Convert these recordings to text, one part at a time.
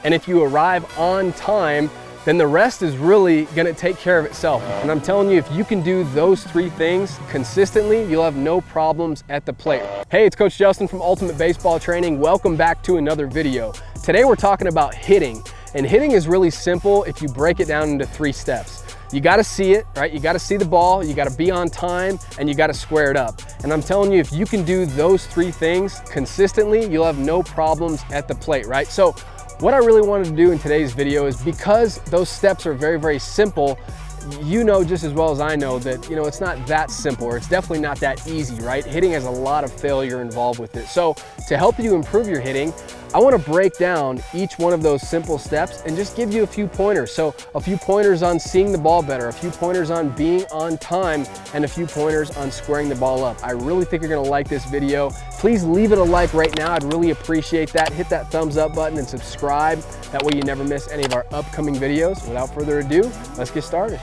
And if you arrive on time, then the rest is really gonna take care of itself. And I'm telling you, if you can do those 3 things consistently, you'll have no problems at the plate. Hey, it's Coach Justin from Ultimate Baseball Training. Welcome back to another video. Today we're talking about hitting. And hitting is really simple if you break it down into 3 steps. You gotta see it, right? You gotta see the ball, you gotta be on time, and you gotta square it up. And I'm telling you, if you can do those 3 things consistently, you'll have no problems at the plate, right? So what I really wanted to do in today's video is, because those steps are very, very simple, you know just as well as I know that, it's not that simple, or it's definitely not that easy, right? Hitting has a lot of failure involved with it. So to help you improve your hitting, I want to break down each one of those simple steps and just give you a few pointers. So a few pointers on seeing the ball better, a few pointers on being on time, and a few pointers on squaring the ball up. I really think you're going to like this video. Please leave it a like right now. I'd really appreciate that. Hit that thumbs up button and subscribe. That way you never miss any of our upcoming videos. Without further ado, let's get started.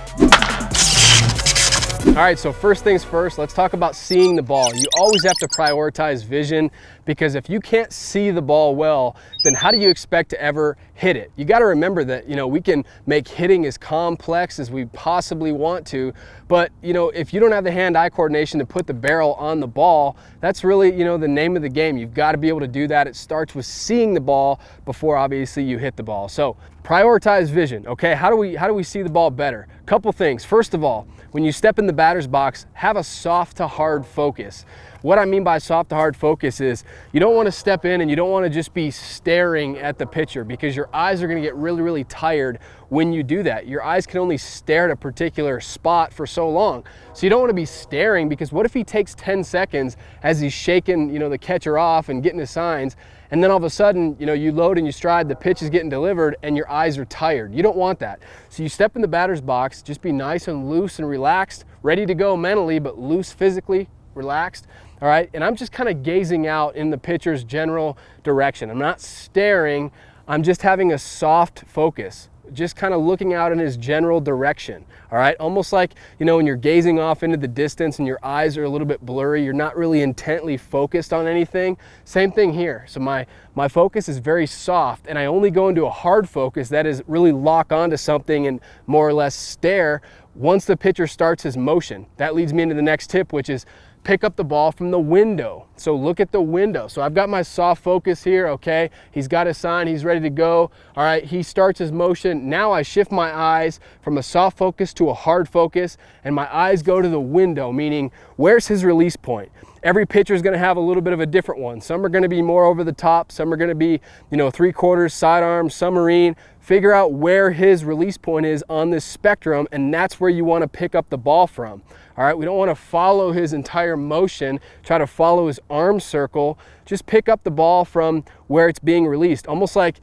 All right, so first things first, let's talk about seeing the ball. You always have to prioritize vision, because if you can't see the ball well, then how do you expect to ever hit it? You got to remember that, we can make hitting as complex as we possibly want to, but, if you don't have the hand-eye coordination to put the barrel on the ball, that's really, the name of the game. You've got to be able to do that. It starts with seeing the ball before obviously you hit the ball. So prioritize vision, okay? How do we see the ball better? Couple things. First of all, when you step in the batter's box, have a soft to hard focus. What I mean by soft to hard focus is, you don't want to step in and you don't want to just be staring at the pitcher, because your eyes are going to get really, really tired when you do that. Your eyes can only stare at a particular spot for so long. So you don't want to be staring, because what if he takes 10 seconds as he's shaking, the catcher off and getting his signs, and then all of a sudden, you load and you stride, the pitch is getting delivered and your eyes are tired. You don't want that. So you step in the batter's box, just be nice and loose and relaxed, ready to go mentally, but loose physically, relaxed. All right, and I'm just kind of gazing out in the pitcher's general direction. I'm not staring, I'm just having a soft focus, just kind of looking out in his general direction. All right, almost like, when you're gazing off into the distance and your eyes are a little bit blurry, you're not really intently focused on anything. Same thing here. So my focus is very soft, and I only go into a hard focus, that is really lock onto something and more or less stare once the pitcher starts his motion. That leads me into the next tip, which is pick up the ball from the window. So look at the window. So I've got my soft focus here, okay? He's got his sign, he's ready to go. All right, he starts his motion. Now I shift my eyes from a soft focus to a hard focus, and my eyes go to the window, meaning where's his release point? Every pitcher is going to have a little bit of a different one. Some are going to be more over the top, some are going to be, 3/4, sidearm, submarine. Figure out where his release point is on this spectrum, and that's where you want to pick up the ball from. All right, we don't want to follow his entire motion, try to follow his arm circle. Just pick up the ball from where it's being released. Almost like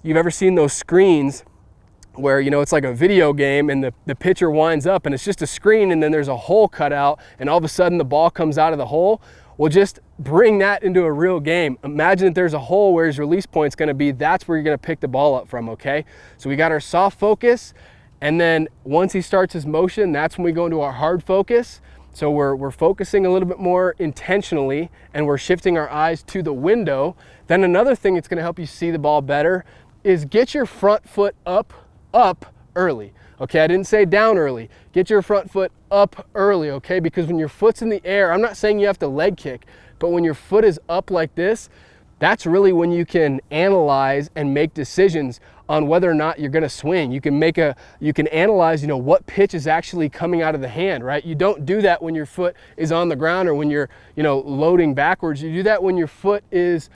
you've ever seen those screens where, it's like a video game and the pitcher winds up and it's just a screen, and then there's a hole cut out and all of a sudden the ball comes out of the hole. Well, just bring that into a real game. Imagine that there's a hole where his release point's going to be. That's where you're going to pick the ball up from, okay? So we got our soft focus, and then once he starts his motion, that's when we go into our hard focus. So we're focusing a little bit more intentionally, and we're shifting our eyes to the window. Then another thing that's going to help you see the ball better is get your front foot up early. Okay, I didn't say down early. Get your front foot up early, okay? Because when your foot's in the air, I'm not saying you have to leg kick, but when your foot is up like this, that's really when you can analyze and make decisions on whether or not you're going to swing. You can analyze, what pitch is actually coming out of the hand, right? You don't do that when your foot is on the ground or when you're, loading backwards. You do that when your foot is,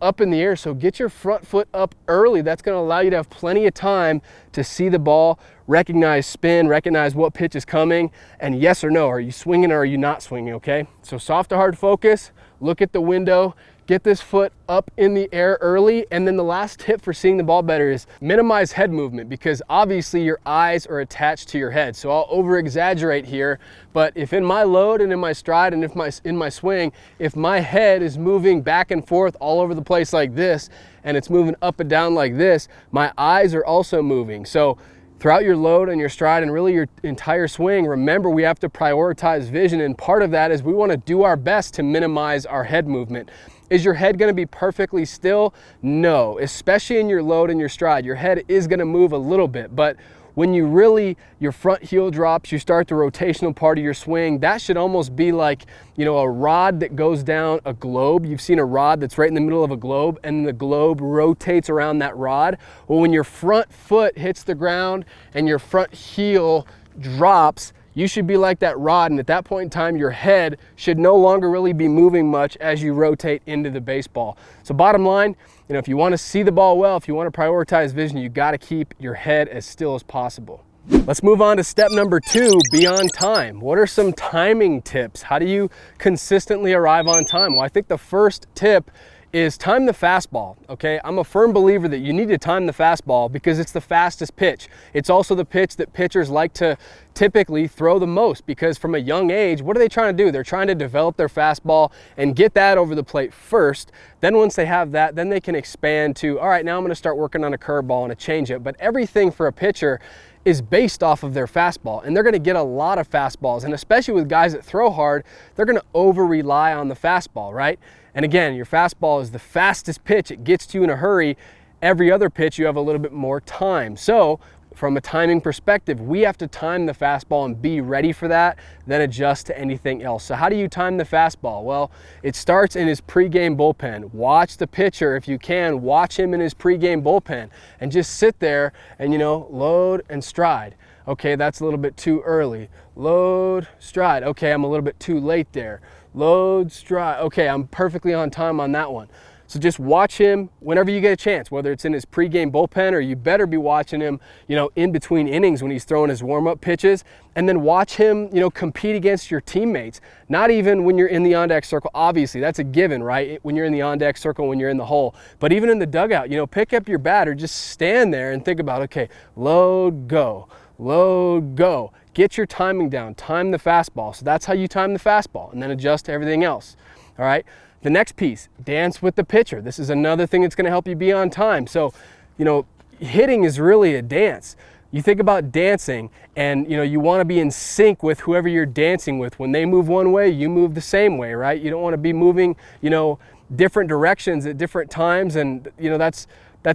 up in the air. So get your front foot up early. That's going to allow you to have plenty of time to see the ball, recognize spin, recognize what pitch is coming, and yes or no, are you swinging or are you not swinging, okay? So soft to hard focus, look at the window, get this foot up in the air early. And then the last tip for seeing the ball better is minimize head movement, because obviously your eyes are attached to your head. So I'll over exaggerate here, but if in my load and in my stride and in my swing, if my head is moving back and forth all over the place like this, and it's moving up and down like this, my eyes are also moving. So throughout your load and your stride and really your entire swing, remember we have to prioritize vision, and part of that is we want to do our best to minimize our head movement. Is your head gonna be perfectly still? No, especially in your load and your stride. Your head is gonna move a little bit, but when you really, your front heel drops, you start the rotational part of your swing, that should almost be like, you know, a rod that goes down a globe. You've seen a rod that's right in the middle of a globe and the globe rotates around that rod. Well, when your front foot hits the ground and your front heel drops, you should be like that rod, and at that point in time, your head should no longer really be moving much as you rotate into the baseball. So bottom line, you know, if you want to see the ball well, if you want to prioritize vision, you got to keep your head as still as possible. Let's move on to step number 2, be on time. What are some timing tips? How do you consistently arrive on time? Well, I think the first tip is time the fastball, okay? I'm a firm believer that you need to time the fastball because it's the fastest pitch. It's also the pitch that pitchers like to typically throw the most because from a young age, what are they trying to do? They're trying to develop their fastball and get that over the plate first. Then once they have that, then they can expand to, all right, now I'm gonna start working on a curveball and a changeup. But everything for a pitcher is based off of their fastball, and they're gonna get a lot of fastballs, and especially with guys that throw hard, they're gonna over rely on the fastball, right? And again, your fastball is the fastest pitch. It gets to you in a hurry. Every other pitch, you have a little bit more time. So from a timing perspective, we have to time the fastball and be ready for that, then adjust to anything else. So how do you time the fastball? Well, it starts in his pregame bullpen. Watch the pitcher if you can. Watch him in his pregame bullpen and just sit there and, you know, load and stride. Okay, that's a little bit too early. Load, stride. Okay, I'm a little bit too late there. Load, stride. Okay, I'm perfectly on time on that one. So just watch him whenever you get a chance, whether it's in his pregame bullpen or you better be watching him, you know, in between innings when he's throwing his warm-up pitches, and then watch him, you know, compete against your teammates. Not even when you're in the on-deck circle, obviously, that's a given, right? When you're in the on-deck circle, when you're in the hole. But even in the dugout, you know, pick up your bat or just stand there and think about, okay, load, go, load, go. Get your timing down, time the fastball. So that's how you time the fastball and then adjust to everything else, all right? The next piece, dance with the pitcher. This is another thing that's gonna help you be on time. So, you know, hitting is really a dance. You think about dancing and, you know, you wanna be in sync with whoever you're dancing with. When they move one way, you move the same way, right? You don't wanna be moving, you know, different directions at different times, and, you know, that's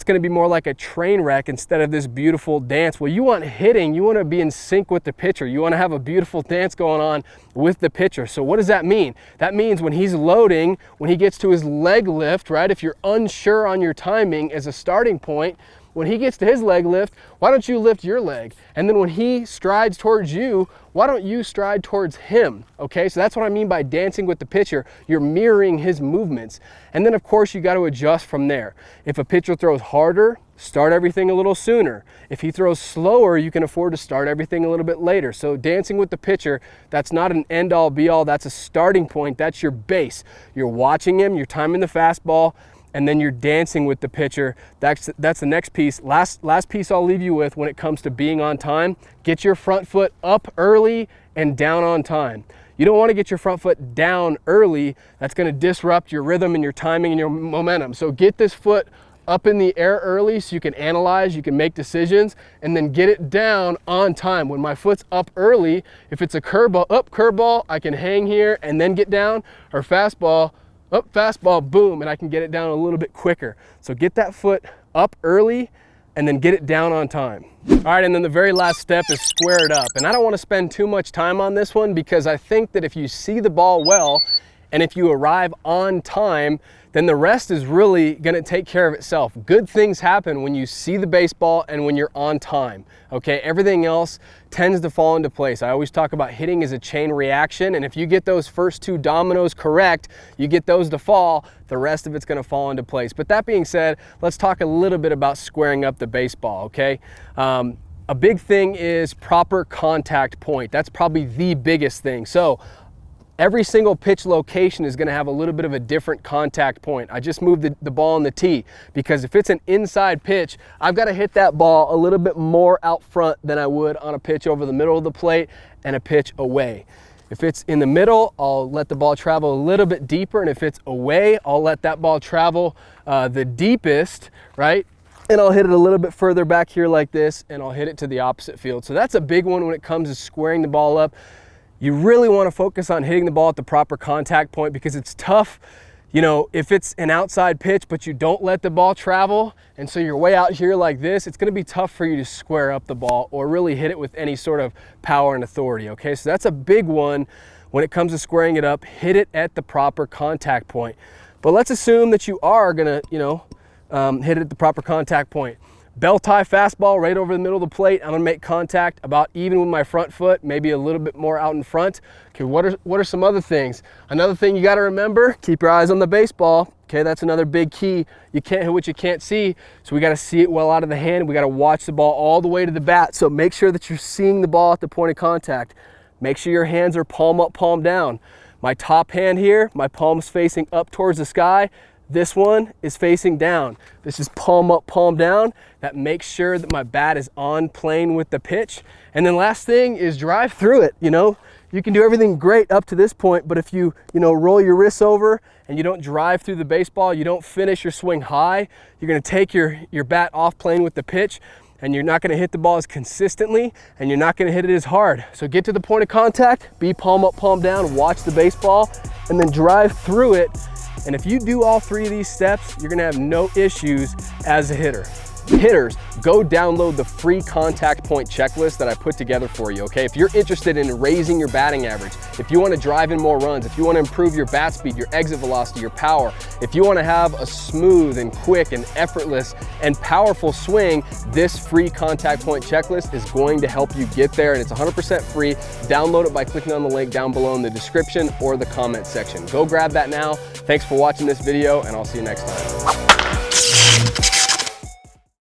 going to be more like a train wreck instead of this beautiful dance. Well, you want hitting, you want to be in sync with the pitcher. You want to have a beautiful dance going on with the pitcher. So what does that mean? That means when he's loading, when he gets to his leg lift, right? If you're unsure on your timing as a starting point, when he gets to his leg lift, why don't you lift your leg? And then when he strides towards you, why don't you stride towards him? Okay, so that's what I mean by dancing with the pitcher. You're mirroring his movements. And then of course you got to adjust from there. If a pitcher throws harder, start everything a little sooner. If he throws slower, you can afford to start everything a little bit later. So dancing with the pitcher, that's not an end all be all, that's a starting point, that's your base. You're watching him, you're timing the fastball, and then you're dancing with the pitcher. That's the next piece. Last piece I'll leave you with when it comes to being on time, get your front foot up early and down on time. You don't want to get your front foot down early. That's going to disrupt your rhythm and your timing and your momentum. So get this foot up in the air early so you can analyze, you can make decisions, and then get it down on time. When my foot's up early, if it's a curveball, up curveball, I can hang here and then get down, or fastball, up fastball, boom, and I can get it down a little bit quicker. So get that foot up early and then get it down on time. All right, and then the very last step is square it up. And I don't want to spend too much time on this one because I think that if you see the ball well and if you arrive on time, then the rest is really going to take care of itself. Good things happen when you see the baseball and when you're on time, okay? Everything else tends to fall into place. I always talk about hitting as a chain reaction, and if you get those first two dominoes correct, you get those to fall, the rest of it's going to fall into place. But that being said, let's talk a little bit about squaring up the baseball, okay? A big thing is proper contact point. That's probably the biggest thing. So every single pitch location is going to have a little bit of a different contact point. I just moved the ball on the tee because if it's an inside pitch, I've got to hit that ball a little bit more out front than I would on a pitch over the middle of the plate and a pitch away. If it's in the middle, I'll let the ball travel a little bit deeper, and if it's away, I'll let that ball travel the deepest, right? And I'll hit it a little bit further back here like this, and I'll hit it to the opposite field. So that's a big one when it comes to squaring the ball up. You really want to focus on hitting the ball at the proper contact point because it's tough You know, if it's an outside pitch, but you don't let the ball travel, and so you're way out here like this, it's gonna be tough for you to square up the ball or really hit it with any sort of power and authority, okay? So that's a big one when it comes to squaring it up. Hit it at the proper contact point. But let's assume that you are gonna, hit it at the proper contact point. Bell tie fastball right over the middle of the plate. I'm gonna make contact about even with my front foot, maybe a little bit more out in front. Okay, what are some other things? Another thing you gotta remember, keep your eyes on the baseball. Okay, that's another big key. You can't hit what you can't see, so we gotta see it well out of the hand. We gotta watch the ball all the way to the bat. So make sure that you're seeing the ball at the point of contact. Make sure your hands are palm up, palm down. My top hand here, my palm's facing up towards the sky. This one is facing down. This is palm up, palm down. That makes sure that my bat is on plane with the pitch. And then last thing is drive through it. You can do everything great up to this point, but if you roll your wrists over and you don't drive through the baseball, you don't finish your swing high, you're gonna take your bat off plane with the pitch, and you're not gonna hit the ball as consistently, and you're not gonna hit it as hard. So get to the point of contact, be palm up, palm down, watch the baseball, and then drive through it. And if you do all three of these steps, you're gonna have no issues as a hitter. Hitters, go download the free contact point checklist that I put together for you, okay? If you're interested in raising your batting average, if you wanna drive in more runs, if you wanna improve your bat speed, your exit velocity, your power, if you wanna have a smooth and quick and effortless and powerful swing, this free contact point checklist is going to help you get there, and it's 100% free. Download it by clicking on the link down below in the description or the comment section. Go grab that now. Thanks for watching this video, and I'll see you next time.